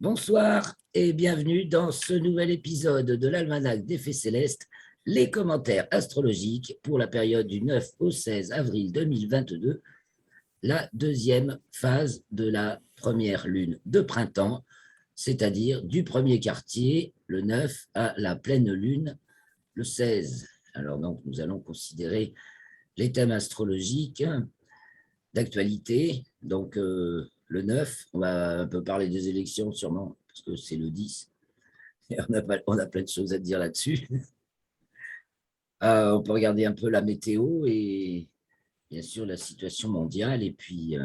Bonsoir et bienvenue dans ce nouvel épisode de l'Almanach des Faits Célestes, les commentaires astrologiques pour la période du 9 au 16 avril 2022, la deuxième phase de la première lune de printemps, c'est-à-dire du premier quartier, le 9, à la pleine lune, le 16. Alors donc, nous allons considérer les thèmes astrologiques d'actualité. Donc, le 9, on va un peu parler des élections sûrement, parce que c'est le 10. Et on a plein de choses à dire là-dessus. On peut regarder un peu la météo et bien sûr la situation mondiale. Et puis,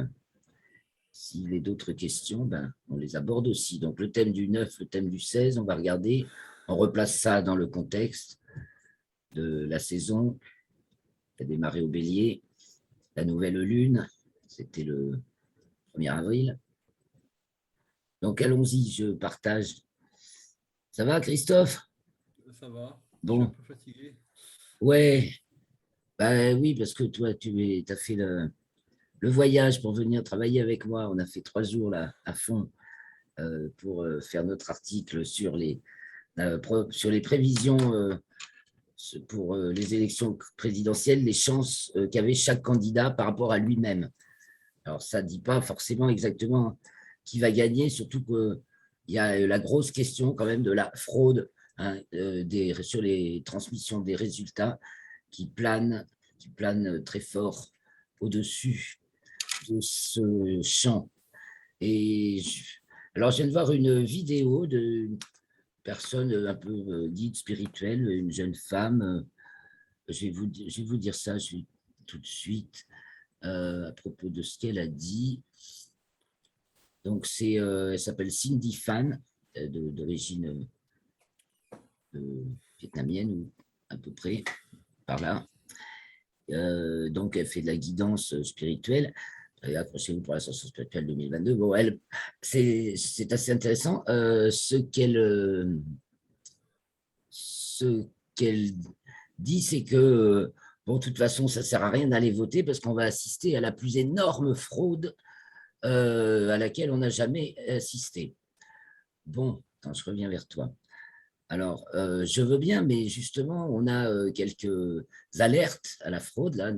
s'il y a d'autres questions, on les aborde aussi. Donc, le thème du 9, le thème du 16, on va regarder. On replace ça dans le contexte de la saison qui a démarré au Bélier, la nouvelle lune, c'était le 1er avril. Donc, allons-y, je partage. Ça va, Christophe? Ça va, je suis un Bon, peu fatigué. ouais, oui, parce que toi, tu as fait le voyage pour venir travailler avec moi. On a fait 3 jours là, à fond pour faire notre article sur les prévisions pour les élections présidentielles, les chances qu'avait chaque candidat par rapport à lui-même. Alors, ça ne dit pas forcément exactement qui va gagner, surtout qu'il y a la grosse question quand même de la fraude, hein, sur les transmissions des résultats qui planent très fort au-dessus de ce champ. Alors, je viens de voir une vidéo d'une personne un peu guide spirituelle, une jeune femme. Je vais vous dire ça tout de suite à propos de ce qu'elle a dit. Donc, elle s'appelle Cindy Fan, d'origine vietnamienne, ou à peu près, par là. Donc, elle fait de la guidance spirituelle. Accrochez-vous pour l'ascension spirituelle 2022. Bon, c'est assez intéressant. Ce qu'elle dit, c'est que, bon, de toute façon, ça ne sert à rien d'aller voter parce qu'on va assister à la plus énorme fraude à laquelle on n'a jamais assisté. Bon, attends, je reviens vers toi. Alors, je veux bien, mais justement, on a quelques alertes à la fraude. Là,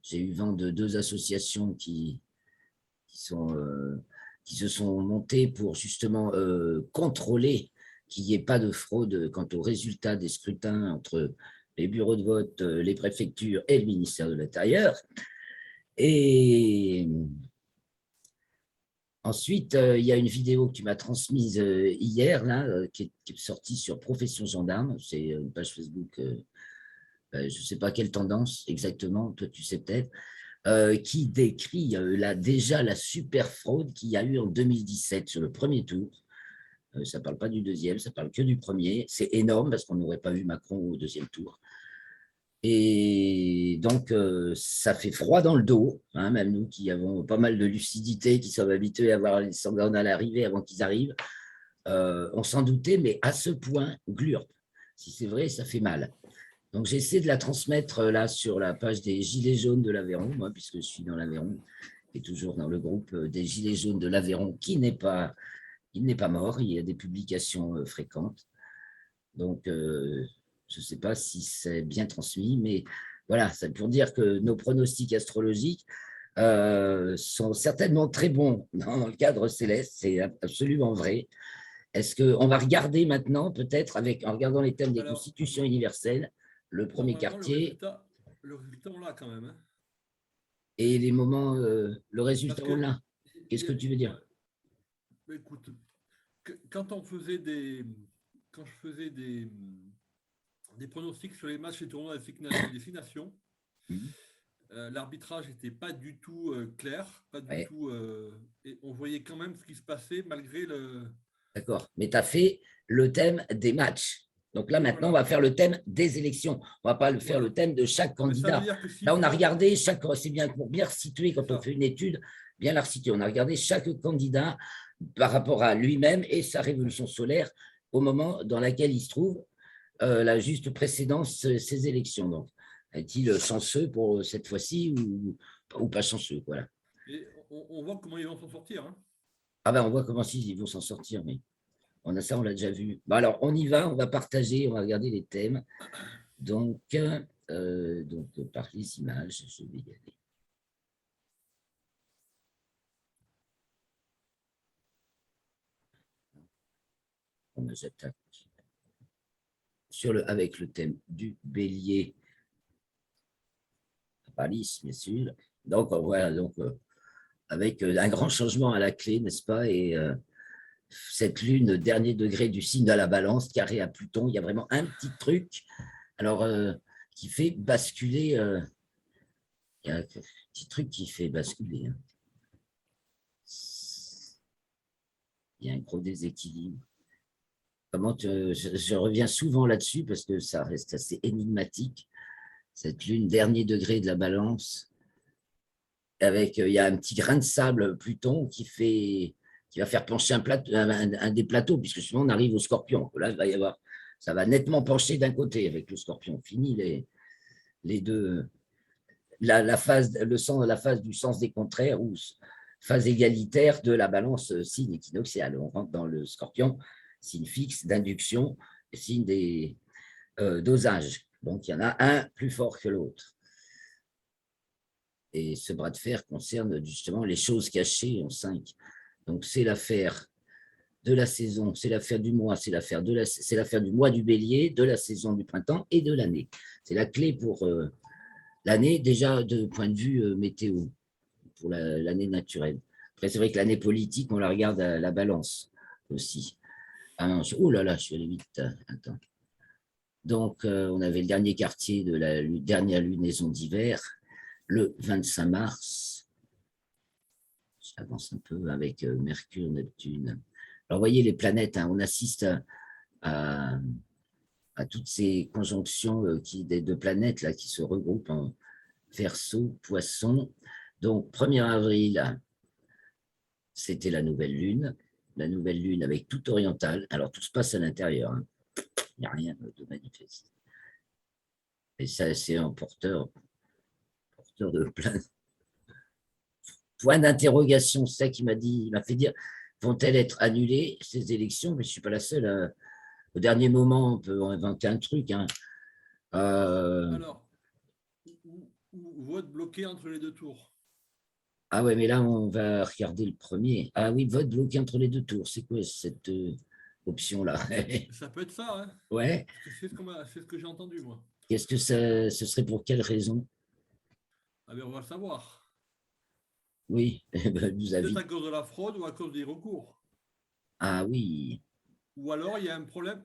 j'ai eu vent de 2 associations qui se sont montées pour justement contrôler qu'il n'y ait pas de fraude quant aux résultats des scrutins entre les bureaux de vote, les préfectures et le ministère de l'Intérieur. Et ensuite, il y a une vidéo que tu m'as transmise hier, là, qui est sortie sur Profession Gendarme. C'est une page Facebook, je ne sais pas quelle tendance exactement, toi tu sais peut-être, qui décrit déjà la super fraude qu'il y a eu en 2017 sur le premier tour. Ça ne parle pas du deuxième, ça parle que du premier. C'est énorme parce qu'on n'aurait pas vu Macron au deuxième tour. Et donc, ça fait froid dans le dos, hein, même nous qui avons pas mal de lucidité, qui sommes habitués à voir les scandales arriver avant qu'ils arrivent. On s'en doutait, mais à ce point, glurp. Si c'est vrai, ça fait mal. Donc, j'essaie de la transmettre là sur la page des Gilets jaunes de l'Aveyron, moi, puisque je suis dans l'Aveyron, et toujours dans le groupe des Gilets jaunes de l'Aveyron, il n'est pas mort. Il y a des publications fréquentes. Donc, je ne sais pas si c'est bien transmis, mais voilà, c'est pour dire que nos pronostics astrologiques sont certainement très bons dans le cadre céleste, c'est absolument vrai. Est-ce qu'on va regarder maintenant, peut-être, en regardant les thèmes des Alors, constitutions universelles, le premier normalement, quartier le résultat, on l'a quand même, hein. et les moments, le Parce résultat, on que, l'a. Qu'est-ce que tu veux dire? ouais, bah, écoute, quand on faisait quand je faisais des pronostics sur les matchs et tournois des Destination, l'arbitrage n'était pas du tout clair, pas du Ouais, tout, et on voyait quand même ce qui se passait malgré le. d'accord. Mais tu as fait le thème des matchs. Donc là, maintenant, on va Voilà, faire le thème des élections. On ne va pas faire le voilà. thème de chaque Mais ça veut candidat. dire que s'il Là, on a faut, regardé c'est bien pour bien situer c'est quand on ça. fait une étude, bien la resituer. On a regardé chaque candidat par rapport à lui-même et sa révolution solaire au moment dans lequel il se trouve, la juste précédence ces élections. Donc, est-il chanceux pour cette fois-ci ou pas chanceux? Voilà. Et on voit comment ils vont s'en sortir, hein. Ah ben, on voit comment ils vont s'en sortir, mais on a ça, on l'a déjà vu. Bon, alors, on y va, on va partager, on va regarder les thèmes. Donc, par les images, je vais y aller. J'attaque avec le thème du bélier. Alice, bien sûr. Donc, voilà, avec un grand changement à la clé, n'est-ce pas? Et cette lune, dernier degré du signe de la balance, carré à Pluton, il y a vraiment un petit truc alors, qui fait basculer. Il y a un petit truc qui fait basculer. Hein. Il y a un gros déséquilibre. Je reviens souvent là-dessus parce que ça reste assez énigmatique. Cette lune, dernier degré de la balance, avec il y a un petit grain de sable Pluton qui va faire pencher un des plateaux, puisque sinon on arrive au Scorpion. Là, il va y avoir, ça va nettement pencher d'un côté avec le Scorpion. Fini les deux, la phase du sens des contraires ou phase égalitaire de la balance signe équinoxial. On rentre dans le Scorpion, signe fixe d'induction, signe des dosages. Donc il y en a un plus fort que l'autre. Et ce bras de fer concerne justement les choses cachées en 5. Donc, c'est l'affaire de la saison, c'est l'affaire du mois, c'est l'affaire du mois du bélier, de la saison du printemps et de l'année. C'est la clé pour l'année, déjà de point de vue météo, pour l'année naturelle. Après, c'est vrai que l'année politique, on la regarde à la balance aussi. Ah non, oh là là, je suis allé vite. Attends. Donc, on avait le dernier quartier de la dernière lunaison d'hiver, le 25 mars. J'avance un peu avec Mercure, Neptune. Alors, vous voyez les planètes, hein, on assiste à toutes ces conjonctions de planètes là, qui se regroupent en Verseau, Poisson. Donc, 1er avril, c'était la nouvelle lune avec tout oriental. Alors, tout se passe à l'intérieur. Hein. Il n'y a rien de manifeste. Et ça, c'est un porteur de plein point d'interrogation. C'est ça qui il m'a fait dire, vont-elles être annulées, ces élections? Mais je ne suis pas la seule. Au dernier moment, on peut inventer un truc. Hein. Alors, vote bloqué entre les deux tours. Ah ouais, mais là, on va regarder le premier. Ah oui, vote bloqué entre les deux tours. C'est quoi cette option-là? Ça peut être ça, hein. Ouais. C'est ce que j'ai entendu, moi. Qu'est-ce que ce serait pour quelle raison? Ah ben, on va le savoir. Oui, nous Peut-être à cause de la fraude ou à cause des recours. Ah oui. Ou alors, il y a un problème.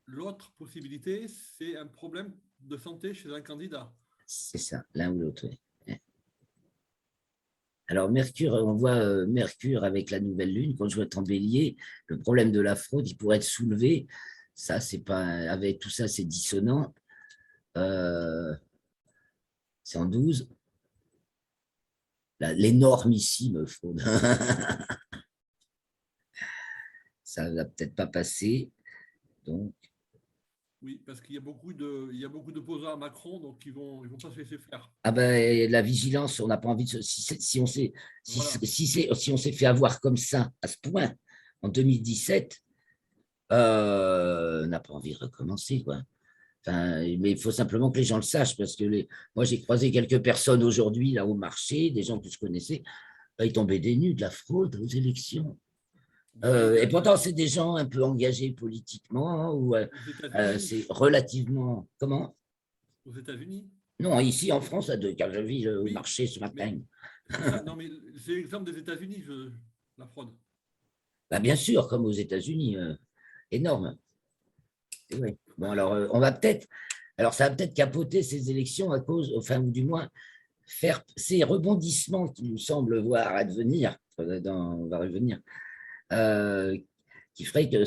L'autre possibilité, c'est un problème de santé chez un candidat. C'est ça, l'un ou l'autre. Oui. Alors, Mercure, on voit Mercure avec la nouvelle lune, quand je vois en bélier, le problème de la fraude, il pourrait être soulevé. Ça, c'est pas. Avec tout ça, c'est dissonant. C'est en 12. L'énormissime fraude. Ça ne va peut-être pas passer. Donc. Oui, parce qu'il y a beaucoup d'opposants à Macron, donc ils vont pas se laisser faire. Ah ben, la vigilance, on n'a pas envie de si on s'est fait avoir comme ça, à ce point, en 2017, on n'a pas envie de recommencer, quoi. Enfin, mais il faut simplement que les gens le sachent, parce que moi, j'ai croisé quelques personnes aujourd'hui, là, au marché, des gens que je connaissais, ils tombaient des nues de la fraude aux élections. Et pourtant, c'est des gens un peu engagés politiquement, ou c'est relativement… Comment? Aux États-Unis? Non, ici en France, à deux, car je vis au marché ce matin. Non, mais c'est l'exemple des États-Unis, la fraude. Bah, bien sûr, comme aux États-Unis, énorme. Ouais. Bon, alors, on va peut-être. Alors, ça va peut-être capoter ces élections à cause, enfin, ou du moins, faire ces rebondissements qui nous semblent voir advenir, on va revenir, qui ferait que,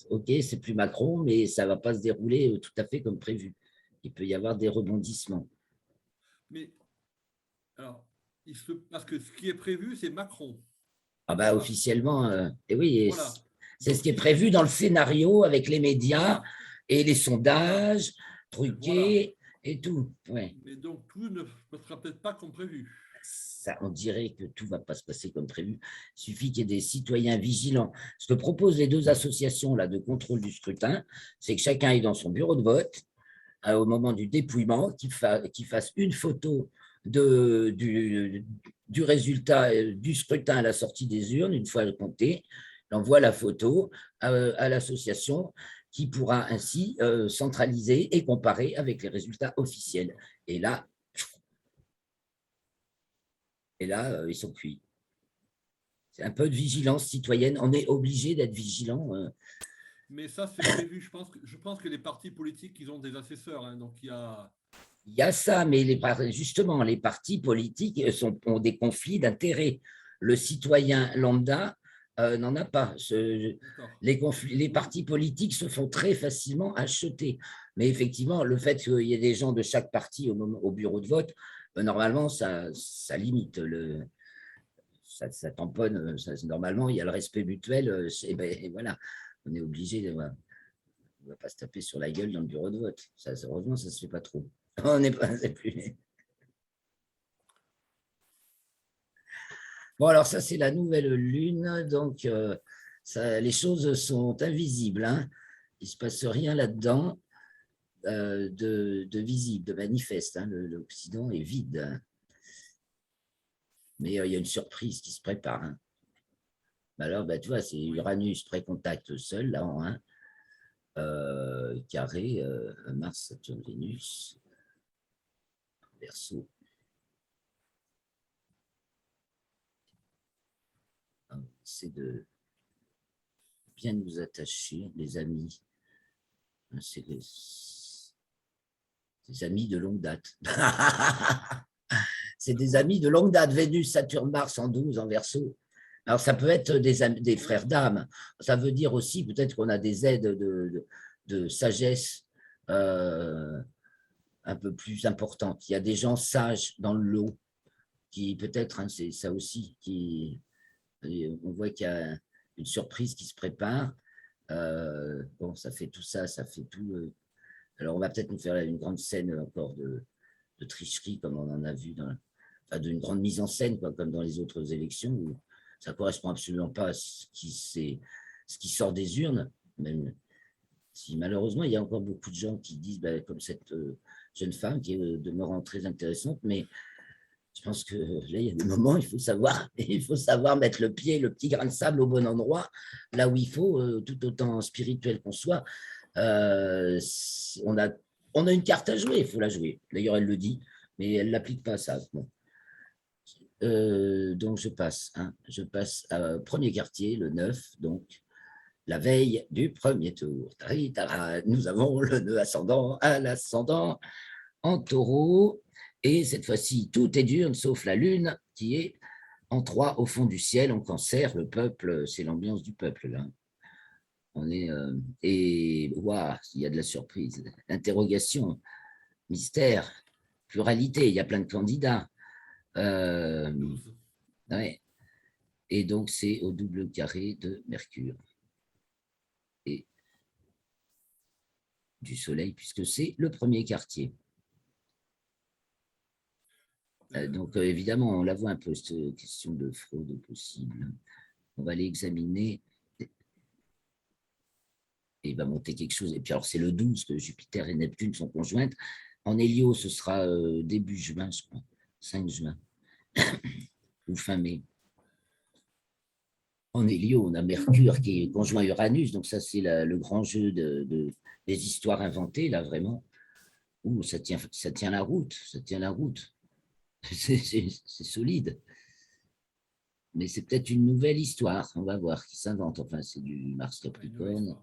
OK, c'est plus Macron, mais ça ne va pas se dérouler tout à fait comme prévu. Il peut y avoir des rebondissements. Mais, alors, parce que ce qui est prévu, c'est Macron. Ah bah, officiellement, et oui, voilà. C'est ce qui est prévu dans le scénario avec les médias voilà. et les sondages truqués et tout. Ouais. Mais donc, tout ne sera peut-être pas comme prévu. ça, on dirait que tout ne va pas se passer comme prévu. Il suffit qu'il y ait des citoyens vigilants. Ce que proposent les deux associations là, de contrôle du scrutin, c'est que chacun est dans son bureau de vote au moment du dépouillement, qu'il fasse une photo du résultat du scrutin à la sortie des urnes, une fois compté, il envoie la photo à l'association qui pourra ainsi centraliser et comparer avec les résultats officiels. Et là, ils sont cuits. C'est un peu de vigilance citoyenne. On est obligé d'être vigilant. Mais ça, c'est prévu. Je pense que les partis politiques, ils ont des assesseurs. Hein, donc, il y a ça, mais justement, les partis politiques ont des conflits d'intérêts. Le citoyen lambda n'en a pas. Les partis politiques se font très facilement acheter. Mais effectivement, le fait qu'il y ait des gens de chaque parti au bureau de vote, normalement, ça limite ça tamponne. Normalement, il y a le respect mutuel. Ben, voilà, on est obligé de. Voilà. On ne va pas se taper sur la gueule dans le bureau de vote. Heureusement, ça ne se fait pas trop. On n'est pas plus. Bon, alors ça, c'est la nouvelle lune. Donc, les choses sont invisibles. Hein. Il ne se passe rien là-dedans de visible, de manifeste. Hein. L'Occident est vide. Hein. Mais il y a une surprise qui se prépare. Hein. Alors, tu vois, c'est Uranus pré-contact seul, là, en 1. Carré, Mars, Saturne, Vénus, Verseau. C'est de bien nous attacher, les amis. C'est des amis de longue date. C'est des amis de longue date. Vénus, Saturne, Mars en 12, en Verseau. Alors, ça peut être des frères d'âme. Ça veut dire aussi peut-être qu'on a des aides de sagesse un peu plus importantes. Il y a des gens sages dans le lot qui peut-être, hein, c'est ça aussi, on voit qu'il y a une surprise qui se prépare. Bon, ça fait tout ça, ça fait tout. Alors, on va peut-être nous faire une grande scène encore de tricherie, comme on en a vu, d'une grande mise en scène, quoi, comme dans les autres élections, où ça ne correspond absolument pas à ce qui sort des urnes, même si malheureusement, il y a encore beaucoup de gens qui disent, comme cette jeune femme qui est demeurant très intéressante, mais je pense que là, il y a des moments, il faut savoir mettre le petit grain de sable au bon endroit, là où il faut, tout autant spirituel qu'on soit. On a une carte à jouer, il faut la jouer. D'ailleurs, elle le dit, mais elle ne l'applique pas à ça. Bon. Donc, je passe à premier quartier, le 9, donc la veille du premier tour. Nous avons le nœud ascendant à l'ascendant en taureau. Et cette fois-ci, tout est dur, sauf la lune qui est en 3 au fond du ciel, en cancer. Le peuple, c'est l'ambiance du peuple, là. Et waouh, il y a de la surprise. Interrogation, mystère, pluralité, il y a plein de candidats. Ouais. Et donc, c'est au double carré de Mercure et du Soleil, puisque c'est le premier quartier. Donc, évidemment, on la voit un peu, cette question de fraude possible. On va l'examiner. Et il va monter quelque chose. Et puis, alors, c'est le 12 que Jupiter et Neptune sont conjointes. En Hélio, ce sera début juin, je crois, 5 juin, ou fin mai. En Hélio, on a Mercure qui est conjoint Uranus, donc ça, c'est le grand jeu des histoires inventées, là, vraiment. Ouh, ça tient la route, ça tient la route. C'est solide. Mais c'est peut-être une nouvelle histoire, on va voir, qui s'invente. Enfin, c'est du Mars Capricorne,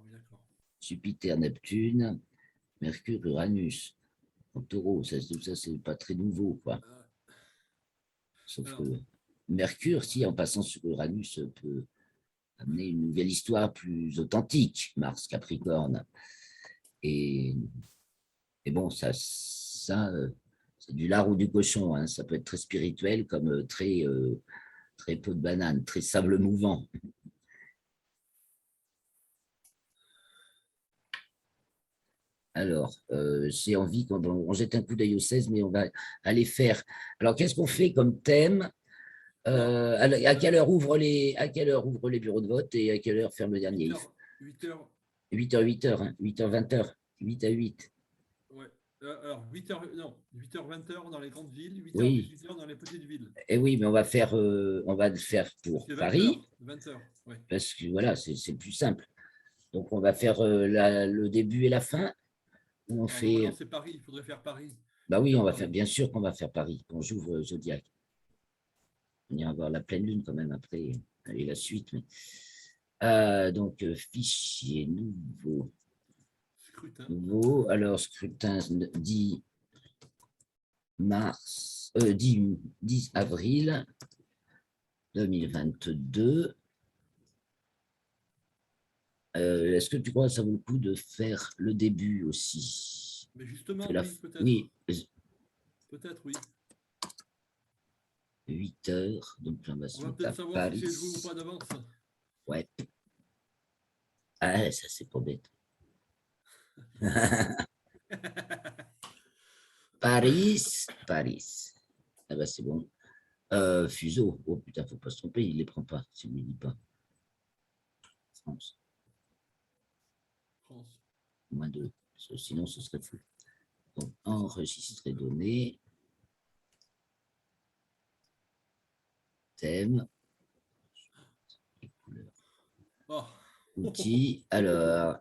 Jupiter Neptune, Mercure Uranus. En taureau, ça c'est pas très nouveau, quoi. Sauf que Mercure, si en passant sur Uranus, peut amener une nouvelle histoire plus authentique, Mars Capricorne. Et bon, ça c'est du lard ou du cochon, hein. Ça peut être très spirituel comme très peau de banane, très sable mouvant. Alors, j'ai envie qu'on jette un coup d'œil au 16, mais on va aller faire. Alors, qu'est-ce qu'on fait comme thème? À quelle heure ouvrent les bureaux de vote et à quelle heure ferme le dernier? 8h, 8h, 8h, 8h, hein, 8h, 20h, 8 à 8. ouais. Alors, 8h, non, 8h, 20h dans les grandes villes, 8h, Oui, 18h dans les petites villes. et oui, mais on va le faire pour C'est 20h, Paris, 20h, ouais. parce que voilà, c'est plus simple. Donc, on va faire le début et la fin, où on Alors, normalement, fait. c'est Paris, il faudrait faire Paris. Bah oui, Faire on va faire, Paris. bien sûr qu'on va faire Paris, quand j'ouvre Zodiac. On ira voir la pleine lune quand même après, et la suite. Donc, fichier nouveau. Scrutin. Alors, scrutin dit mars, 10 avril 2022. Est-ce que tu crois que ça vaut le coup de faire le début aussi? Mais justement, oui, peut-être. Oui, Peut-être, oui. 8 heures, donc là, on va On se va mettre à peut-être savoir si Paris. c'est joué ou pas d'avance. Ouais, ah, ça c'est pas bête. Paris, Paris. Ah bah c'est bon. Fuseau. Oh putain, faut pas se tromper, il les prend pas, s'il ne dit pas. France, France. moins 2. Sinon, ce serait fou. Donc, enregistrer données. Thème. Les couleurs. Oh. Outils. Alors,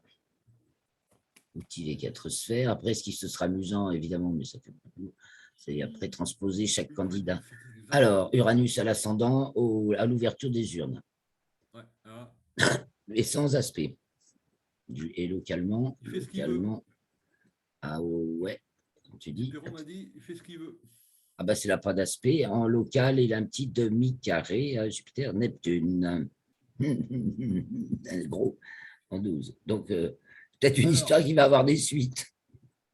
outils les 4 sphères. Après, ce qui se sera amusant, évidemment, mais ça fait beaucoup, c'est après transposer chaque candidat. Uranus, Alors, exactement. Uranus à l'ascendant à l'ouverture des urnes. Ouais, ah. Et sans aspect. Et Il fait ce qu'il veut. Ah ouais, comme tu dis. Perron m'a dit, il fait ce qu'il veut. Ah bah c'est là pas d'aspect. En local, il a un petit demi-carré à Jupiter, Neptune. Gros, en 12. Donc, peut-être une Alors, histoire qui va avoir des suites.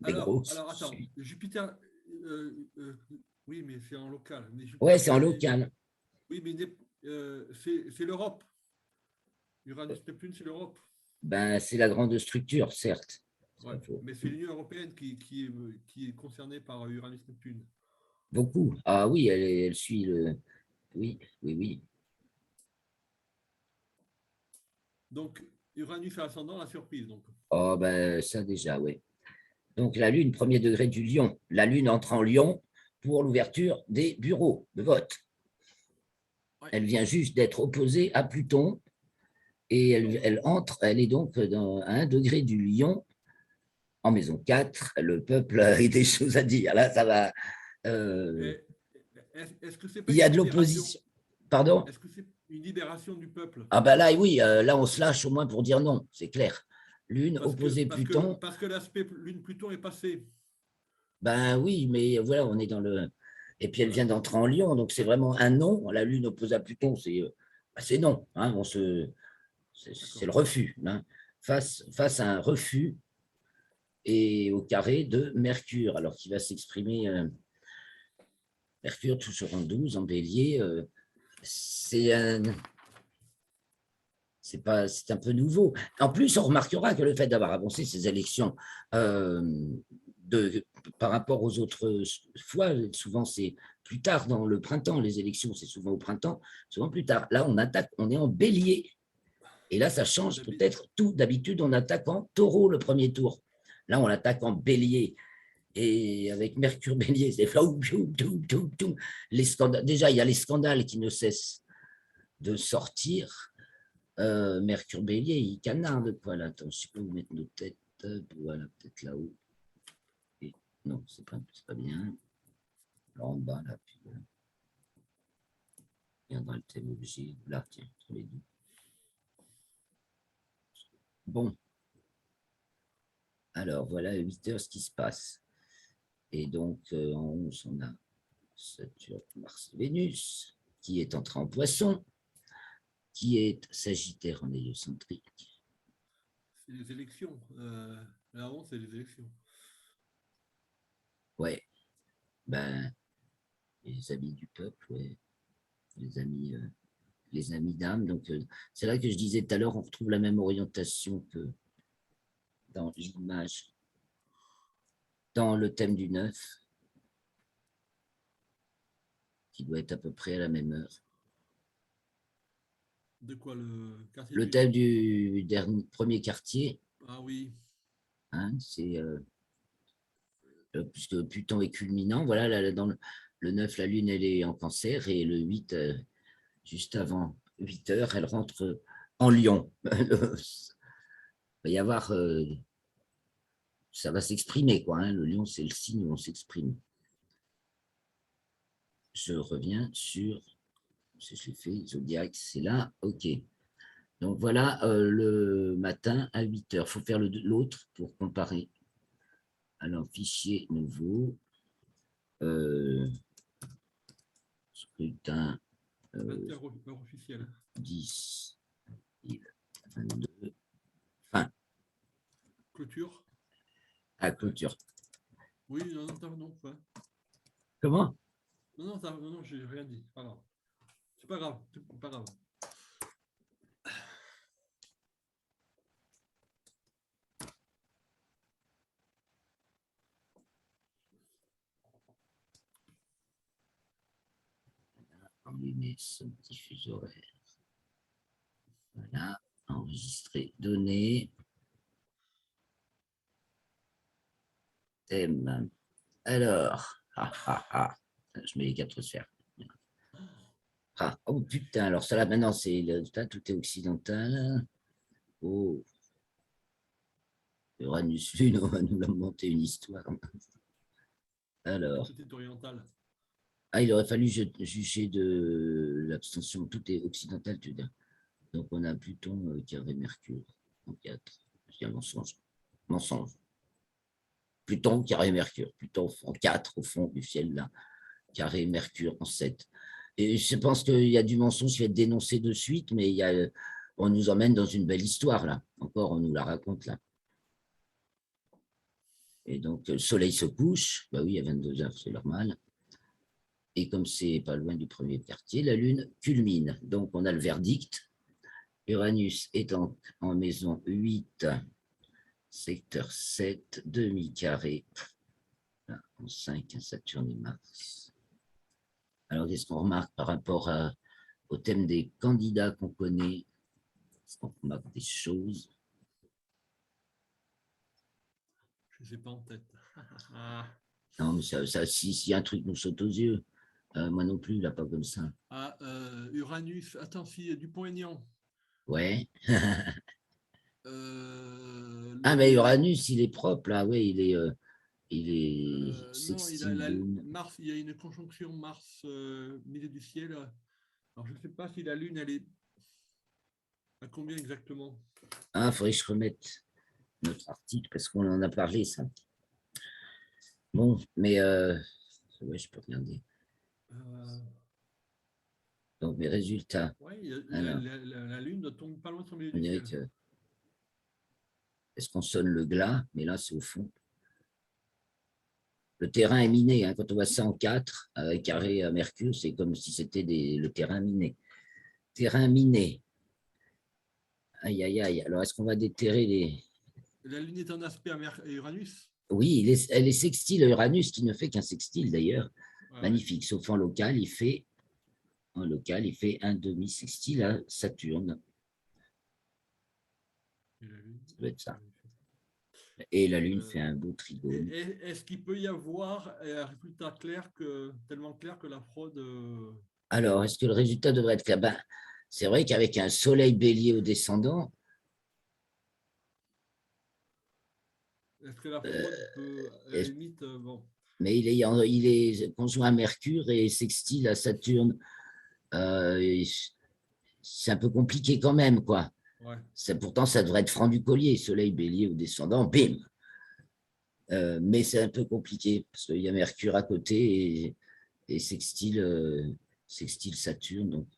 Des grosses alors attends. suites. Jupiter, oui, mais c'est en local. Mais Ouais, Jupiter, c'est en local. oui, mais c'est l'Europe. Uranus-Neptune, c'est l'Europe. Ben, c'est la grande structure, certes. C'est Ouais, pas faux. mais c'est l'Union européenne qui est concernée par Uranus-Neptune. Beaucoup. Ah oui, elle suit le. Oui, oui, oui. Donc, Uranus à ascendant, la surprise. Donc. Oh, ben, ça déjà, oui. Donc, la Lune, premier degré du Lion. La Lune entre en Lion pour l'ouverture des bureaux de vote. Ouais. Elle vient juste d'être opposée à Pluton et elle est donc à 1 degré du Lion en maison 4. Le peuple a des choses à dire. Là, ça va. euh, Est-ce que c'est pas il y une a de libération? l'opposition. Pardon? Est-ce que c'est une libération du peuple? Ah ben là, oui, là, on se lâche au moins pour dire non, c'est clair. Lune opposée Pluton, Parce que l'aspect Lune-Pluton est passé. ben oui, mais voilà, on est dans le. Et puis elle vient d'entrer en Lion, donc c'est vraiment un non. La Lune opposée à Pluton, c'est non. Hein, c'est D'accord. le refus. Hein, face à un refus et au carré de Mercure, alors qui va s'exprimer. Mercure toujours en 12, en bélier. C'est un, c'est un peu nouveau. En plus, on remarquera que le fait d'avoir avancé ces élections euh, par rapport aux autres fois, souvent c'est plus tard dans le printemps, les élections, c'est souvent au printemps, souvent plus tard. Là, on attaque, on est en bélier. Et là, ça change peut-être tout. D'habitude, on attaque en taureau le premier tour. Là, on attaque en bélier. Et avec Mercure Bélier, c'est les scandales. Déjà, il y a les scandales qui ne cessent de sortir. Mercure Bélier, il canarde quoi là. Attends, je sais pas où mettre nos têtes. Voilà, peut-être là-haut. Et non, c'est pas bien. Là en bas, là, puis voilà. Bien dans le thème objet. Là, tiens, entre les deux. Bon, alors voilà, 8 heures, ce qui se passe. Et donc, en 11, on a Saturne, Mars, Vénus, qui est entré en poisson, qui est Sagittaire en héliocentrique. C'est les élections. Là, avant, c'est les élections. Ouais, ben, les amis du peuple, ouais, les amis d'âme. Donc, c'est là que je disais tout à l'heure, on retrouve la même orientation que dans l'image. dans le thème du 9, qui doit être à peu près à la même heure. De quoi le quartier Le du. thème du premier quartier, Ah oui. hein, c'est puisque Pluton est culminant. Voilà, là, dans le 9, la Lune, elle est en Cancer, et le 8, juste avant 8 heures, elle rentre en Lion. Il va y avoir, ça va s'exprimer, quoi. Hein. Le Lion, c'est le signe où on s'exprime. Je reviens sur, si je l'ai fait, Zodiac, c'est là, ok. Donc voilà, le matin à 8 heures. Il faut faire l'autre pour comparer. Alors, fichier nouveau, scrutin 20 heures heure officielle. 10, 22, fin, Clôture. à clôture. Oui, non, non, non. Ouais. Comment? Non, non, non, non, j'ai rien dit. Pas grave. C'est pas grave. C'est pas grave. Allumer son diffuseur horaire. Voilà, enregistrer, données, thème. Alors, je mets les 4 sphères. Ah, oh putain, alors ça là maintenant, c'est tout est occidental. Oh, Uranus Lune, on va nous monter une histoire. Alors, Tout est oriental. il aurait fallu juger de l'abstention, tout est occidental, tu veux dire. Donc on a Pluton, carré Mercure en 4. C'est un mensonge. Mensonge. Pluton, carré Mercure. Pluton en 4 au fond du ciel, là. Carré Mercure en 7. Et je pense qu'il y a du mensonge qui va être dénoncé de suite, mais on nous emmène dans une belle histoire, là. Encore, on nous la raconte, là. Et donc, le soleil se couche. Bah oui, à 22 heures, c'est normal. Et comme c'est pas loin du premier quartier, la Lune culmine. Donc, on a le verdict. Uranus est en maison 8, secteur 7, demi-carré, en 5, Saturne et Mars. Alors, qu'est-ce qu'on remarque par rapport au thème des candidats qu'on connaît? Est-ce qu'on remarque des choses? Je ne sais pas en tête. Non, mais si un truc nous saute aux yeux, moi non plus, là, pas comme ça. Ah, Uranus. Attends, si, Dupont-Aignan. Ouais. Ah, mais Le, Uranus, il est propre, là, oui, il est non, sextile Lune. Mars, il y a une conjonction Mars milieu du ciel. Alors, je ne sais pas si la Lune, elle est à combien exactement. Ah, il faudrait que je remette notre article parce qu'on en a parlé, ça. Bon, mais ouais, je peux regarder. Euh, Donc, mes résultats. ouais, Alors, la Lune ne tombe pas loin de son milieu on du dirait ciel. que. Est-ce qu'on sonne le glas? Mais là, c'est au fond. Le terrain est miné. Hein. Quand on voit ça en 4, carré à Mercure, c'est comme si c'était le terrain miné. Terrain miné. Aïe, aïe, aïe. Alors, est-ce qu'on va déterrer les. La Lune est en aspect à Uranus. Oui, elle est sextile à Uranus, qui ne fait qu'un sextile d'ailleurs. Ouais, ouais. Magnifique. Sauf en local, il fait un demi-sextile à Saturne. Et la Lune, Ça doit être ça. Et la Lune fait euh, un beau trigone. est-ce qu'il peut y avoir un résultat tellement clair que la fraude. Alors, est-ce que le résultat devrait être clair? Ben, c'est vrai qu'avec un soleil bélier au descendant, Est-ce que la euh, fraude peut, à la limite, bon. mais il est conjoint à Mercure et sextile à Saturne. Euh, c'est un peu compliqué quand même, quoi. Ouais. Pourtant, ça devrait être franc du collier, soleil bélier au descendant, bim. Mais c'est un peu compliqué parce qu'il y a Mercure à côté et sextile Saturne. Donc.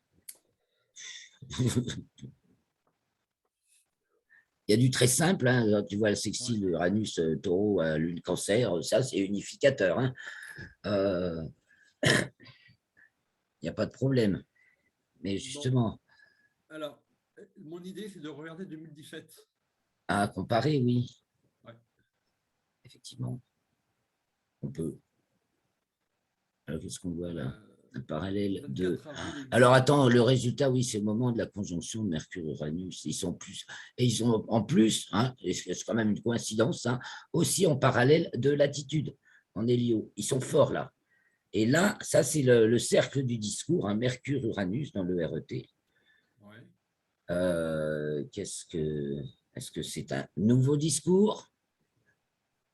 Il y a du très simple, hein. Tu vois le Ouais. sextile Uranus, taureau, lune, cancer, ça c'est unificateur. Hein. Il n'y a pas de problème. Mais Bon, justement, alors, mon idée, c'est de regarder 2017. à comparer, oui, Ouais. effectivement. On peut. Alors, qu'est-ce qu'on voit là? Un parallèle 24 de. avril et Alors, 8 attends, le résultat, oui, c'est le moment de la conjonction de Mercure-Uranus. Ils sont plus. Et ils ont en plus, hein, et c'est quand même une coïncidence, hein, aussi en parallèle de latitude, en hélio. Ils sont forts là. Et là, ça, c'est le cercle du discours, hein, Mercure-Uranus dans le RET. Ouais. Est-ce que c'est un nouveau discours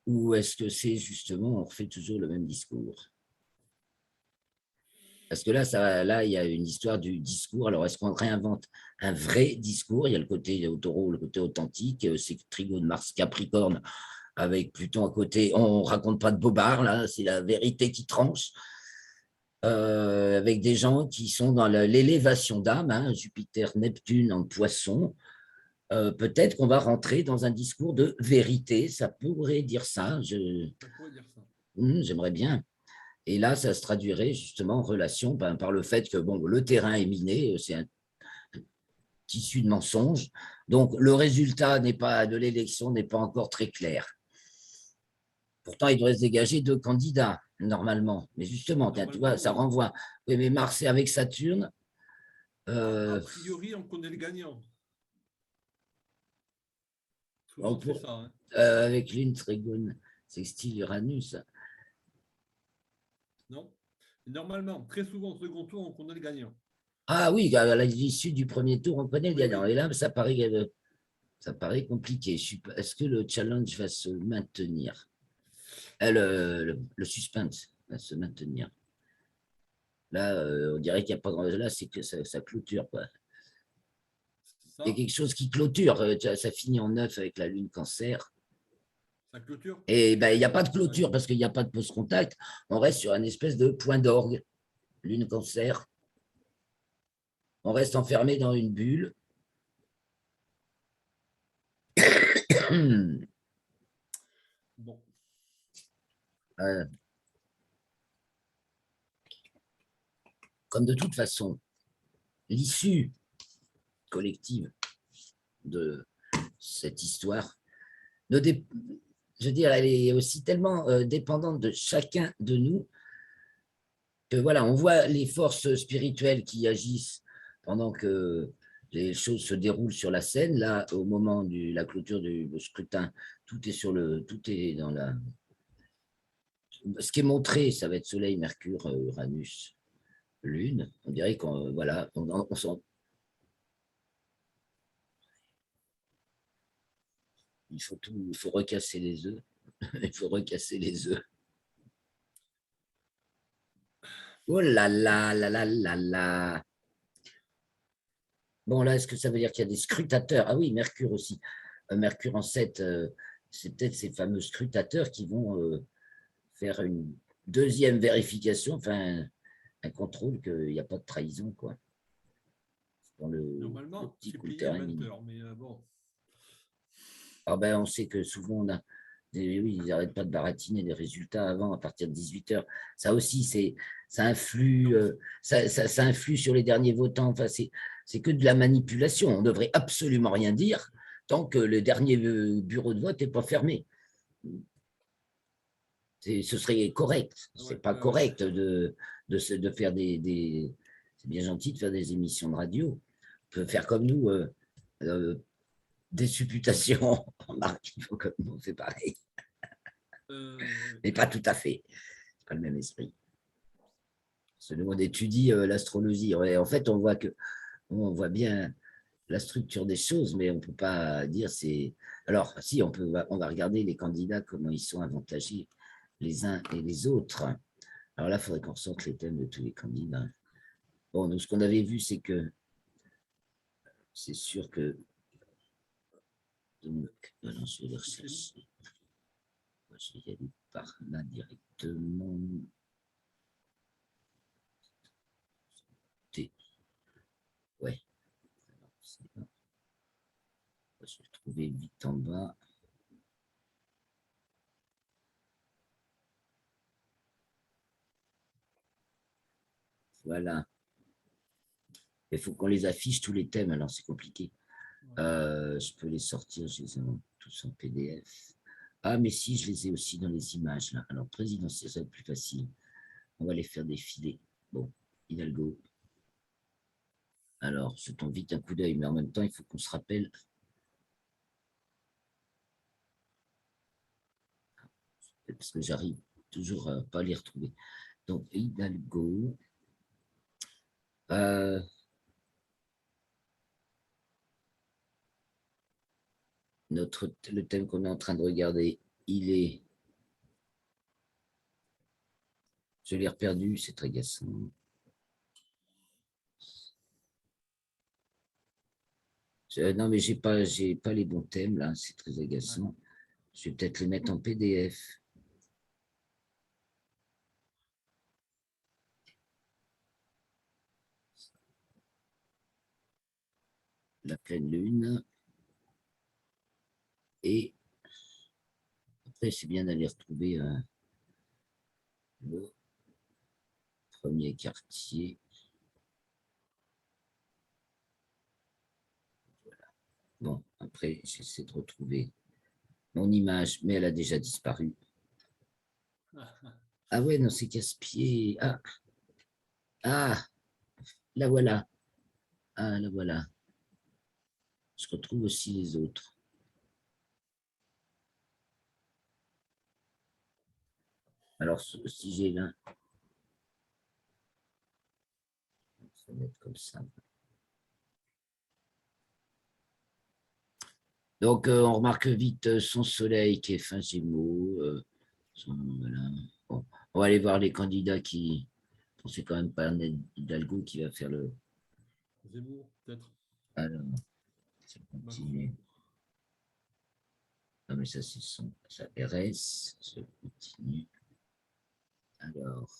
ou est-ce que c'est justement, on refait toujours le même discours? Parce que là, il y a une histoire du discours. Alors, est-ce qu'on réinvente un vrai discours? Il y a le côté taureau, le côté authentique, c'est Trigone, Mars, Capricorne, avec Pluton à côté. On ne raconte pas de bobards, là, c'est la vérité qui tranche. Avec des gens qui sont dans l'élévation d'âme, hein, Jupiter, Neptune en poisson. Peut-être qu'on va rentrer dans un discours de vérité. Ça pourrait dire ça. Ça pourrait dire ça. J'aimerais bien. Et là, ça se traduirait justement en relation par le fait que bon, le terrain est miné, c'est un tissu de mensonges. Donc, le résultat de l'élection n'est pas encore très clair. Pourtant, il devrait se dégager deux candidats, normalement. Mais justement, tu vois, ça Oui. renvoie. Oui, mais Mars est avec Saturne. A priori, on connaît le gagnant. Souvent, c'est ça. Hein. Avec Lune, Trigone, sextile Uranus. Non. Normalement, très souvent, au second tour, on connaît le gagnant. Ah oui, à l'issue du premier tour, on connaît le Oui, gagnant. oui. Et là, ça paraît compliqué. Est-ce que le challenge va se maintenir? Le suspense va se maintenir. Là, on dirait qu'il n'y a pas grand chose. Là, c'est que ça clôture. Quoi. Il y a Ça, quelque chose qui clôture. Ça finit en neuf avec la lune cancer. ça clôture. Et ben, il n'y a pas de Ouais. clôture parce qu'il n'y a pas de post-contact. On reste sur un espèce de point d'orgue. Lune cancer. On reste enfermé dans une bulle. Bon. Comme de toute façon, l'issue collective de cette histoire, je veux dire, elle est aussi tellement dépendante de chacun de nous que voilà, on voit les forces spirituelles qui agissent pendant que les choses se déroulent sur la scène. Là, au moment de la clôture du scrutin, tout est dans la. Ce qui est montré, ça va être Soleil, Mercure, Uranus, Lune. On dirait qu'on voilà, on sent. Il faut recasser les œufs. Il faut recasser les œufs. Oh là là là là là là. Bon, là, est-ce que ça veut dire qu'il y a des scrutateurs? Ah oui, Mercure aussi. Mercure en 7, c'est peut-être ces fameux scrutateurs qui vont faire une deuxième vérification, enfin, un contrôle qu'il n'y a pas de trahison, quoi, dans le Normalement, petit c'est coup le plié à terrain 20 mini. heures, mais bon. Ah ben, on sait que souvent, oui, ils n'arrêtent pas de baratiner des résultats avant, à partir de 18 heures. Ça aussi, ça influe, Non, ça influe sur les derniers votants. Enfin, c'est que de la manipulation. On ne devrait absolument rien dire tant que le dernier bureau de vote n'est pas fermé. Ce serait correct. C'est pas ouais. correct de faire c'est bien gentil de faire des émissions de radio. On peut faire comme nous, euh, des supputations. Remarque, il faut que nous, on fait pareil. Ouais. Mais pas tout à fait. C'est pas le même esprit. Ce nous, on étudie l'astrologie. En fait, on voit bien la structure des choses, mais on ne peut pas dire c'est. Alors, si, on va regarder les candidats, comment ils sont avantagés les uns et les autres. Alors là, il faudrait qu'on ressorte les thèmes de tous les candidats. Bon, nous, ce qu'on avait vu, c'est que c'est sûr que. Donc, voilà, je vais les rechercher. Je vais y aller par là directement. Ouais. Je vais trouver vite en bas. Voilà. Il faut qu'on les affiche tous les thèmes, alors c'est compliqué. Je peux les sortir, je les ai tous en PDF. Ah, mais si, je les ai aussi dans les images, là. Alors, présidentielle, ça va être plus facile. On va les faire défiler. Bon, Hidalgo. Alors, jetons vite un coup d'œil, mais en même temps, il faut qu'on se rappelle. Parce que j'arrive toujours à pas les retrouver. Donc, Hidalgo. Euh, le thème qu'on est en train de regarder, il est. Je l'ai reperdu, c'est très agaçant. Non, mais j'ai pas les bons thèmes là, c'est très agaçant. Je vais peut-être les mettre en PDF. La pleine lune. Et après, c'est bien d'aller retrouver le premier quartier. Bon, après, j'essaie de retrouver mon image, mais elle a déjà disparu. Ah ouais, non, c'est casse-pied. Ah, la voilà. Ah, la voilà. Je retrouve aussi les autres. Alors, si j'ai là, ça va être comme ça. Donc, on remarque vite son soleil qui est fin Gémeaux. Voilà. Bon, on va aller voir les candidats qui. On sait quand même pas un Hidalgo qui va faire le. Zemmour, peut-être. Alors, ça continue. Macron. Non, mais ça, c'est son. Ça RS. Ça continue. Alors,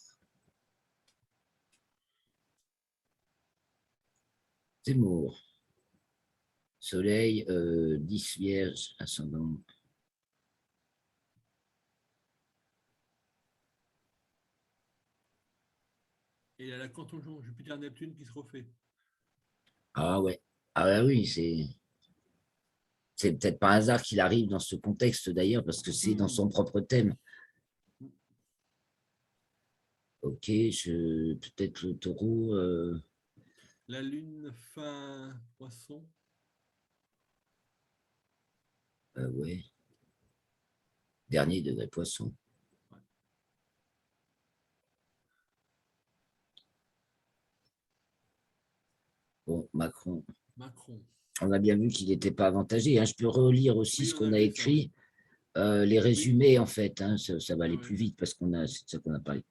Zemmour. Soleil, 10 vierges, ascendant. Et il y a la conjonction Jupiter-Neptune qui se refait. Ah ouais. Ah bah oui, c'est peut-être pas un hasard qu'il arrive dans ce contexte d'ailleurs, parce que c'est dans son propre thème. Ok, peut-être le taureau. La lune fin poisson. Ouais. Dernier degré poisson. Ouais. Bon, Macron. Macron. On a bien vu qu'il n'était pas avantagé, hein. Je peux relire aussi Oui, ce on a qu'on a vu ça, oui. écrit, les Oui. résumés en fait, hein, ça va Ah aller ouais. plus vite parce c'est de ça qu'on a parlé.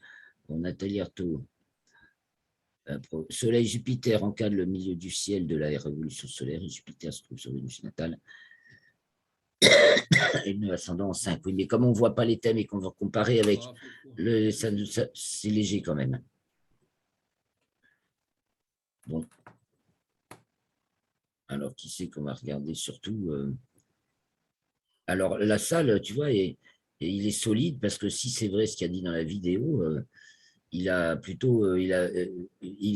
Bon, Nathalie Arthaud. Soleil Jupiter encadre le milieu du ciel de la révolution solaire et Jupiter se trouve sur Vénus natale et le ascendant en 5. Oui, mais comme on ne voit pas les thèmes et qu'on va comparer avec Ah, c'est léger quand même. Bon, alors qui c'est qu'on va regarder surtout Alors la salle, tu vois, il est solide parce que si c'est vrai ce qu'il a dit dans la vidéo, il a plutôt il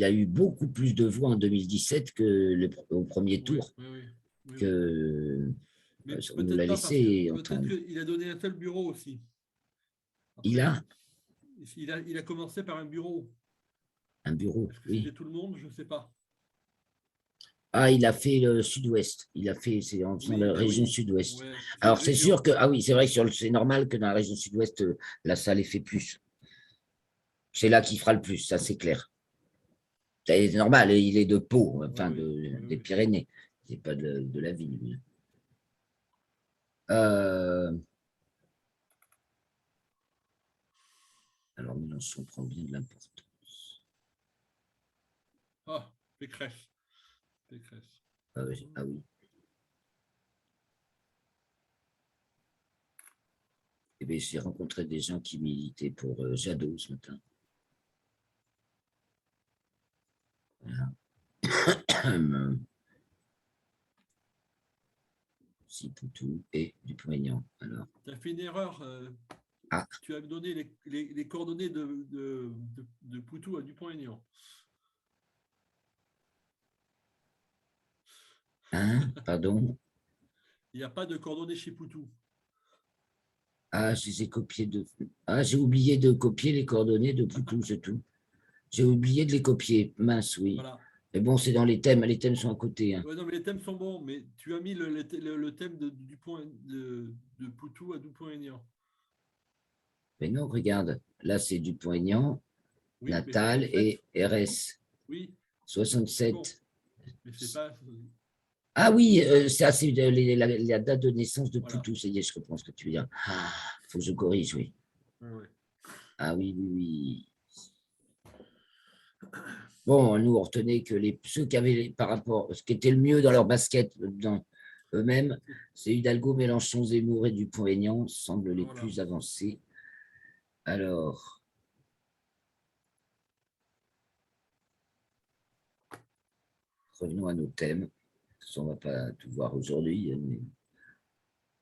a eu beaucoup plus de voix en 2017 que au premier oui, tour oui, oui, oui, que oui. Mais on nous l'a peut-être pas parce que laissé peut-être entendre. qu'il a donné un tel bureau aussi. Il Après, a il a commencé par un bureau. un bureau, Est-ce que c'était oui. tout le monde? Je ne sais pas. Ah, il a fait le sud-ouest. Il a fait, c'est en faisant Oui, la ben région oui. sud-ouest. Ouais, c'est une Alors c'est sûr région. que, ah oui, c'est vrai que c'est normal que dans la région sud-ouest, la salle ait fait plus. C'est là qu'il fera le plus, ça c'est clair. C'est normal, il est de Pau, Oui, enfin oui, oui, des oui. Pyrénées. C'est pas de la ville. Euh, alors Mélenchon prend bien de l'importance. Ah, Pécresse. Pécresse. Ah oui. Eh bien, j'ai rencontré des gens qui militaient pour Jadot ce matin. Voilà. Sipoutou et Dupont-Aignan. Alors, Tu as fait une erreur. ah, Tu as donné les coordonnées de Poutou à Dupont-Aignan. hein, pardon. Il n'y a pas de coordonnées chez Poutou. Ah, je les ai copiés de. Ah, j'ai oublié de copier les coordonnées de Poutou, c'est tout. J'ai oublié de les copier. Mince, oui. Voilà. Mais bon, c'est dans les thèmes. Les thèmes sont à côté, hein. Ouais, non, mais les thèmes sont bons, mais tu as mis le thème de Poutou à Dupont-Aignan. Mais non, regarde. Là, c'est Dupont-Aignan, Oui, mais Natal 67. et RS. Oui, c'est bon. 67. Mais c'est pas. Ah oui, c'est la date de naissance de Voilà. Poutou. Ça y est, je comprends ce que tu veux dire. Ah, faut que je corrige, oui. Ouais, ouais. Ah oui, oui, oui. Bon, nous, on retenait que ceux qui avaient, par rapport, ce qui était le mieux dans leur basket, dans eux-mêmes, c'est Hidalgo, Mélenchon, Zemmour et Dupont-Aignan, semblent les Voilà. plus avancés. Alors, revenons à nos thèmes. On ne va pas tout voir aujourd'hui.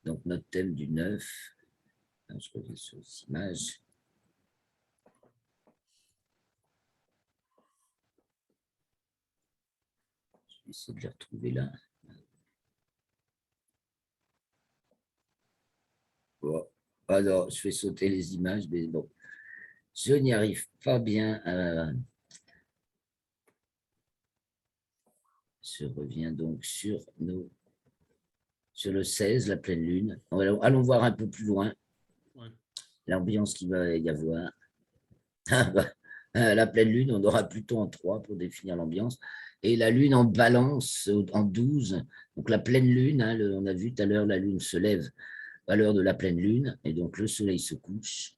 Donc, notre thème du 9, je reviens sur les images. Je vais essayer de les retrouver là. Bon. Alors, je fais sauter les images, mais bon, je n'y arrive pas bien. Je reviens donc sur le 16, la pleine lune. Allons voir un peu plus loin Ouais. l'ambiance qu'il va y avoir. La pleine lune, on aura Pluton en 3 pour définir l'ambiance. Et la lune en balance en 12. Donc la pleine lune, hein, on a vu tout à l'heure, la lune se lève à l'heure de la pleine lune. Et donc le soleil se couche.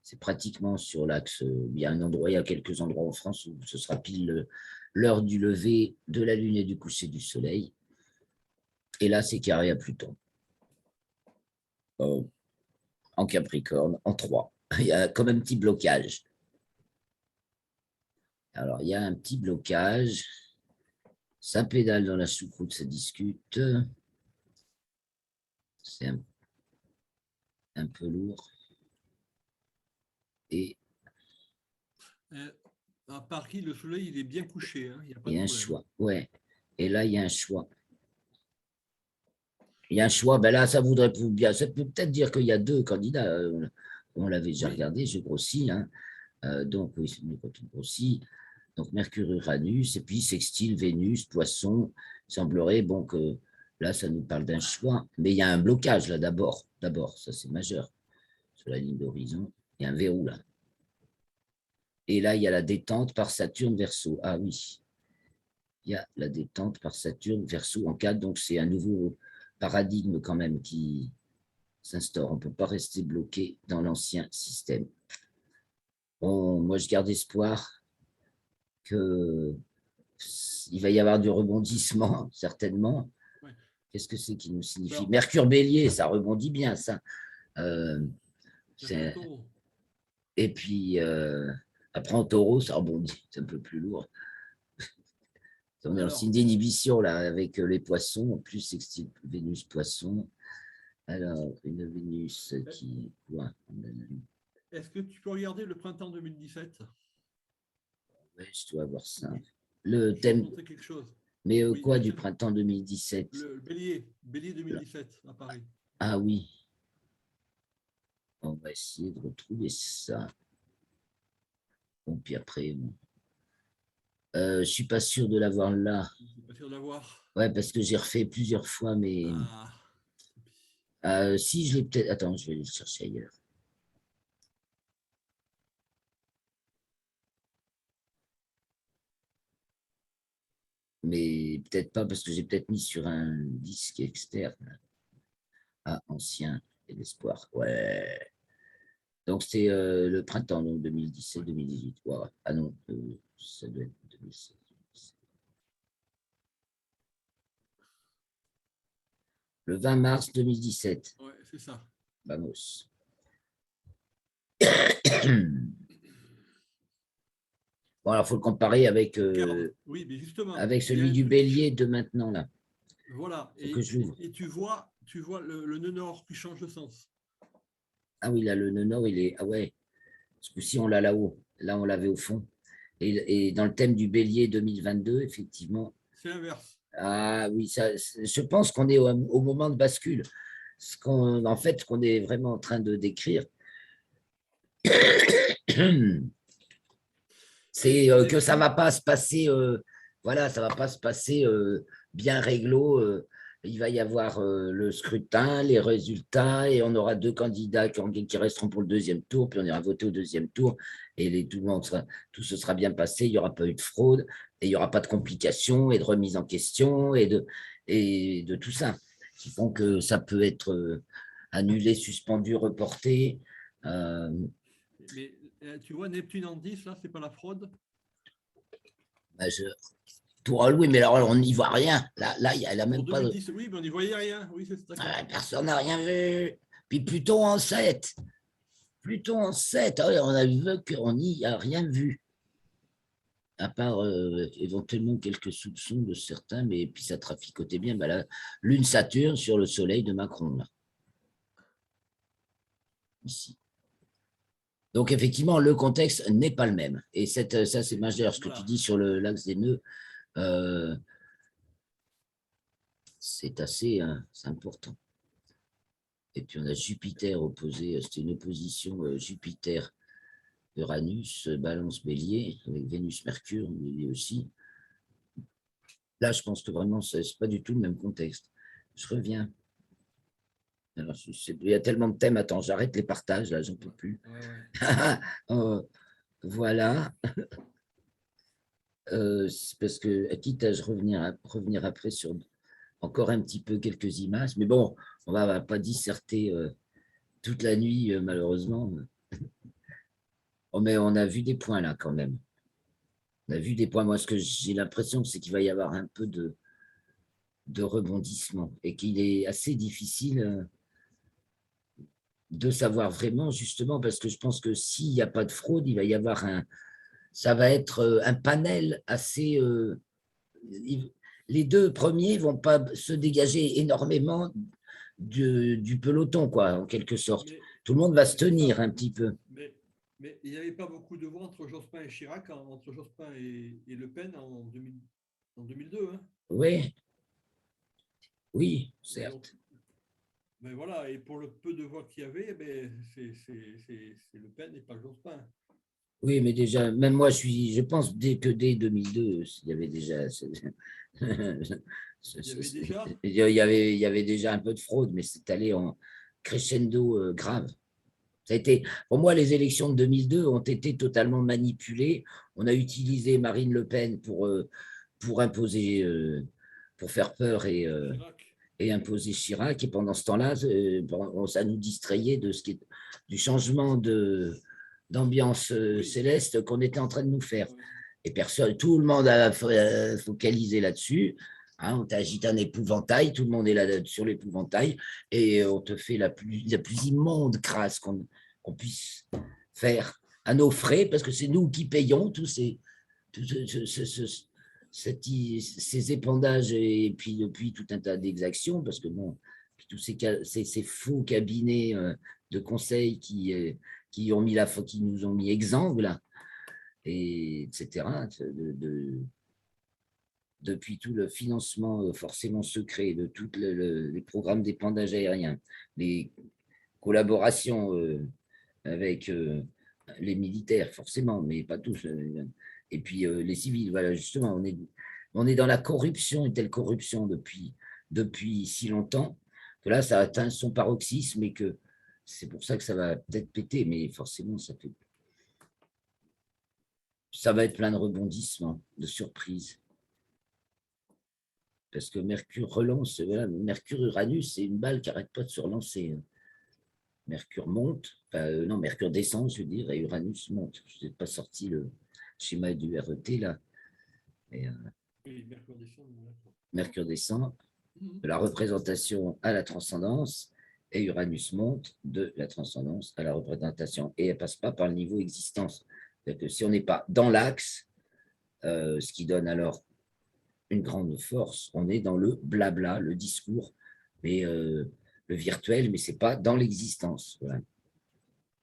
C'est pratiquement sur l'axe. Il y a un endroit, il y a quelques endroits en France où ce sera pile l'heure du lever de la lune et du coucher du soleil. Et là, c'est carré à Pluton. En Capricorne, en 3. Il y a comme un petit blocage. Alors, il y a un petit blocage. Ça pédale dans la choucroute, ça discute. C'est un peu lourd. Et À Paris, le soleil, il est bien couché, hein, il n'y a pas il de y a un problème. choix. Ouais. Et là, il y a un choix. Il y a un choix. Ben là, ça voudrait bien. Ça peut peut-être dire qu'il y a deux candidats. On l'avait déjà Oui. regardé, je grossis. Hein. Donc, oui, c'est mieux quand on grossit. Donc, Mercure, Uranus, et puis sextile, Vénus, Poisson. Il semblerait bon, que là, ça nous parle d'un choix. Mais il y a un blocage là d'abord. D'abord, ça c'est majeur. Sur la ligne d'horizon, il y a un verrou là. Et là, il y a la détente par Saturne Verseau. Ah oui, il y a la détente par Saturne Verseau en 4. Donc, c'est un nouveau paradigme quand même qui s'instaure. On ne peut pas rester bloqué dans l'ancien système. Bon, moi, je garde espoir que il va y avoir du rebondissement, certainement. Ouais. Qu'est-ce que c'est qui nous signifie? Alors, Mercure Bélier, ça rebondit bien, ça. Et puis, après, en taureau, ça rebondit. C'est un peu plus lourd. On est en signe alors, d'inhibition, là, avec les poissons, en plus sextile Vénus poisson. Alors, une Vénus qui. Ouais, est-ce que tu peux regarder le printemps 2017? je dois avoir ça. Oui. Le Je vais te thème, montrer quelque chose. mais Oui, quoi, du tiens, printemps 2017? le bélier 2017 à Paris. Ah oui, on va essayer de retrouver ça. Bon, puis après, bon. Je suis pas sûr de l'avoir là. Je suis pas sûr de l'avoir. Ouais, parce que j'ai refait plusieurs fois, mais Ah, si je l'ai peut-être. Attends, je vais le chercher ailleurs. Mais peut-être pas parce que j'ai peut-être mis sur un disque externe. Ah, ancien et l'espoir. Ouais. Donc c'est le printemps, donc 2017-2018. Ouais. Ah non, ça doit être 2016. Le 20 mars 2017. ouais, c'est ça. Vamos. Bon, alors il faut le comparer Regarde, oui, mais justement, avec il y a celui un du truc. bélier de maintenant, là. Voilà, Il faut que je l'ouvre. et tu vois le nœud nord qui change de sens. Ah oui, là, le nœud nord, il est. Ah ouais, ce coup-ci, on l'a là-haut. Là, on l'avait au fond. Et dans le thème du bélier 2022, effectivement. C'est l'inverse. Ah oui, ça, je pense qu'on est au moment de bascule. en fait, ce qu'on est vraiment en train de décrire, c'est que ça ne va pas se passer, voilà, ça va pas se passer bien réglo. Il va y avoir le scrutin, les résultats, et on aura deux candidats qui resteront pour le deuxième tour, puis on ira voter au deuxième tour, et tout se sera bien passé, il n'y aura pas eu de fraude, et il n'y aura pas de complications, et de remise en question, et de tout ça, qui font que ça peut être annulé, suspendu, reporté. Euh, Mais tu vois, Neptune en 10, là, c'est pas la fraude? Majeur. Tourelle, oui, mais alors on n'y voit rien. Là, il n'y a Pour même pas de. 2010, oui, mais on n'y voyait rien. Oui, c'est d'accord. Personne n'a rien vu. Puis Pluton en 7. Pluton en 7. Ah ouais, on a vu qu'on n'y a rien vu. À part éventuellement quelques soupçons de certains, mais puis ça traficotait bien. Bah, la Lune Saturne sur le soleil de Macron, là. Ici. Donc, effectivement, le contexte n'est pas le même. Et ça, c'est majeur. Ce que tu dis sur l'axe des nœuds, euh, c'est assez c'est important. Et puis on a Jupiter opposé, c'était une opposition Jupiter-Uranus, Balance Bélier, avec Vénus-Mercure, Bélier aussi. Là, je pense que vraiment, ce n'est pas du tout le même contexte. Je reviens. Alors, il y a tellement de thèmes. Attends, j'arrête les partages, là, j'en peux plus. Voilà. Parce que, quitte à revenir après sur encore un petit peu quelques images, mais bon, on ne va pas disserter toute la nuit, malheureusement. Oh, mais on a vu des points là quand même. On a vu des points. Moi, ce que j'ai l'impression, c'est qu'il va y avoir un peu de rebondissement et qu'il est assez difficile de savoir vraiment, justement, parce que je pense que s'il n'y a pas de fraude, il va y avoir ça va être un panel assez. Les deux premiers ne vont pas se dégager énormément du peloton, quoi, en quelque sorte. Tout le monde va se tenir un petit peu. Mais il n'y avait pas beaucoup de voix entre Jospin et Chirac, entre Jospin et Le Pen en 2002. Hein. Oui, oui, Et donc, certes. mais voilà, et pour le peu de voix qu'il y avait, c'est Le Pen et pas Jospin. Oui, mais déjà, même moi, je pense dès 2002, il y avait déjà. Il y avait déjà. Il y avait déjà un peu de fraude, mais c'est allé en crescendo grave. Ça a été, pour moi, les élections de 2002 ont été totalement manipulées. On a utilisé Marine Le Pen pour imposer, pour faire peur et imposer Chirac. Et pendant ce temps-là, ça nous distrayait du changement d'ambiance céleste qu'on était en train de nous faire. Et personne, tout le monde a focalisé là-dessus. Hein, on t'agite un épouvantail, tout le monde est là sur l'épouvantail, et on te fait la plus immonde crasse qu'on puisse faire à nos frais, parce que c'est nous qui payons tous ces épandages et puis depuis tout un tas d'exactions, parce que bon, tous ces faux cabinets de conseil qui nous ont mis exsangues, là, et etc. Depuis tout le financement forcément secret de tous les programmes d'épandage aérien, les collaborations avec les militaires, forcément, mais pas tous. Et puis les civils, voilà, justement, on est dans la corruption, une telle corruption depuis si longtemps, que là, ça atteint son paroxysme et que c'est pour ça que ça va peut-être péter, mais forcément, ça va être plein de rebondissements, de surprises. Parce que Mercure relance, voilà, Mercure-Uranus, c'est une balle qui n'arrête pas de se relancer. Mercure monte, non, Mercure descend, je veux dire, et Uranus monte. Je n'ai pas sorti le schéma du RET là. Mais, Oui, Mercure descend de la représentation à la transcendance, et Uranus monte de la transcendance à la représentation. Et elle ne passe pas par le niveau existence. Que si on n'est pas dans l'axe, ce qui donne alors une grande force, on est dans le blabla, le discours, mais le virtuel, mais ce n'est pas dans l'existence. Voilà.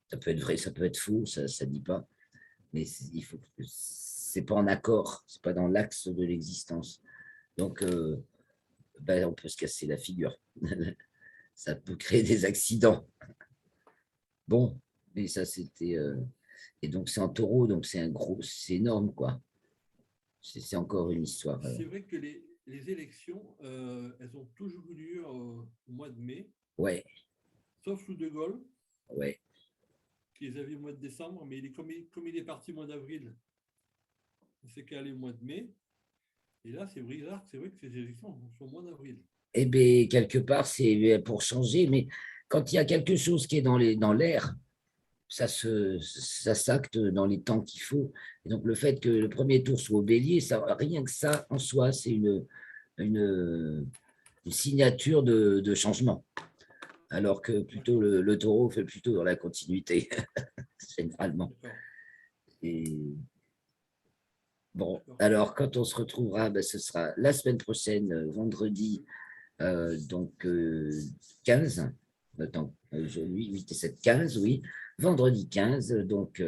Ça peut être vrai, ça peut être faux, ça ne dit pas. Mais il faut que c'est pas en accord, c'est pas dans l'axe de l'existence. Donc, on peut se casser la figure. ça peut créer des accidents. Bon, mais ça, c'était. Et donc, c'est en taureau, donc c'est énorme, quoi. C'est encore une histoire. C'est vrai que les élections, elles ont toujours eu lieu au mois de mai, Ouais, sauf sous De Gaulle, ouais. qui les avait au mois de décembre, mais comme il est parti au mois d'avril, il s'est calé au mois de mai. Et là, c'est bizarre, c'est vrai que ces élections sont au mois d'avril. Eh bien, quelque part, c'est pour changer, mais quand il y a quelque chose qui est dans l'air, ça s'acte dans les temps qu'il faut. Et donc, le fait que le premier tour soit au bélier, rien que ça, en soi, c'est une signature de changement. Alors que plutôt le taureau fait plutôt dans la continuité, généralement. Et bon, alors quand on se retrouvera, ben, ce sera la semaine prochaine, vendredi, donc 15, attends, aujourd'hui, 8 et 7, 15, oui, vendredi 15, donc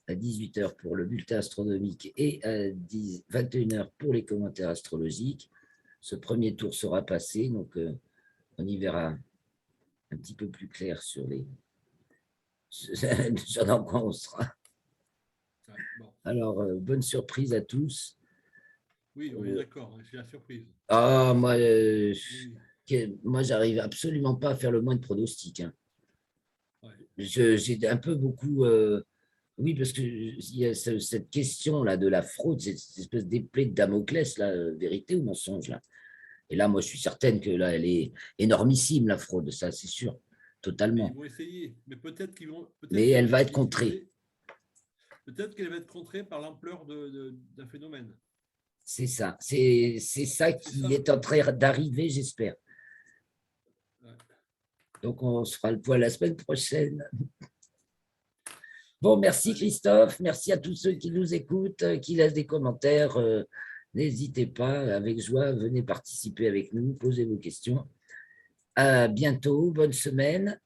à 18h pour le bulletin astronomique et à 21h pour les commentaires astrologiques. Ce premier tour sera passé, donc on y verra un petit peu plus clair sur dans quoi on sera. Bon. Alors, bonne surprise à tous. Oui, on est d'accord, c'est la surprise. Ah, Oui. moi j'arrive absolument pas à faire le moins de pronostics. Hein. Ouais. J'ai un peu beaucoup. Oui, parce qu'il y a cette question-là de la fraude, cette espèce d'épée de Damoclès, là, vérité ou mensonge, là. Et là, moi, je suis certaine que là, elle est énormissime, la fraude, ça, c'est sûr, Mais ils totalement. vont essayer. Mais peut-être qu'ils vont, Mais peut-être qu'ils elle vont va être contrée. utiliser, peut-être qu'elle va être contrée par l'ampleur d'un phénomène. C'est ça. C'est ça C'est qui ça. est en train d'arriver, j'espère. Ouais. Donc, on se fera le point la semaine prochaine. Bon, merci Allez. Christophe. Merci à tous ceux qui nous écoutent, qui laissent des commentaires. N'hésitez pas, avec joie, venez participer avec nous, posez vos questions. À bientôt, bonne semaine